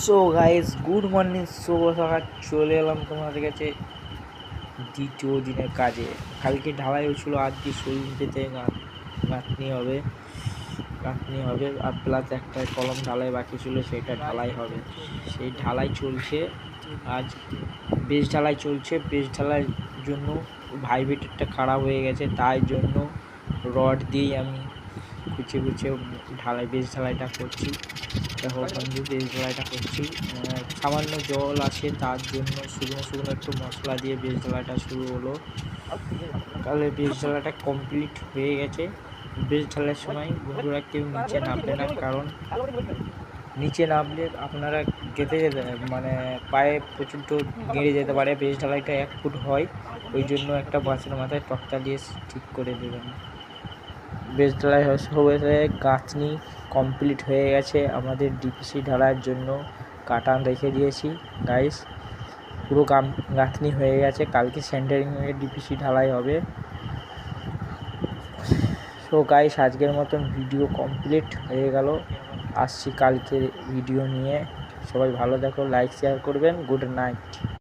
So guys, good morning, শুভ সকাল। চলে এলাম তোমাদের কাছে দ্বিতীয় দিনের কাজে। কালকে ঢালাই হয়েছিল, আজকে শরীরতে গাঁথনি হবে আর প্লাস একটা কলম ঢালাই বাকি ছিল, সেটা ঢালাই হবে। সেই ঢালাই চলছে আজ, বেশ ঢালাই চলছে। বেশ ঢালাইয়ের জন্য ভাইব্রেটরটা খারাপ হয়ে গেছে, তাই জন্য রড দিয়েই আমি কুচিয়ে বেশ ঢালাইটা করছি। দেখো বন্ধু, বেশ ঢালাইটা করছি। সামান্য জল আছে, তার জন্য শুকনো একটু মশলা দিয়ে বেশ ঢালাইটা শুরু হলো। তাহলে বেশ ঢালাইটা কমপ্লিট হয়ে গেছে। বেশ ঢালাইয়ের সময় বন্ধুরা কেউ নিচে নামবে না, কারণ নিচে নামলে আপনারা মানে পায়ে প্রচণ্ড গেড়ে যেতে পারে। বেশ ঢালাইটা 1 ফুট হয়, ওই জন্য একটা বাঁশের মাথায় তক্তা দিয়ে ঠিক করে দেবেন। বেশ ঢালাই হয়ে গাঁথনি কমপ্লিট হয়ে গেছে। আমাদের ডিপিসি ঢালাইয়ের জন্য কাটান রেখে দিয়েছি গাইস। পুরো গাঁথনি হয়ে গেছে, কালকে সেন্টারিং হয়ে ডিপিসি ঢালাই হবে। সো গাইস, আজকের মতন ভিডিও কমপ্লিট হয়ে গেল। আসছি কালকে ভিডিও নিয়ে। সবাই ভালো দেখো, লাইক শেয়ার করবেন। Good night.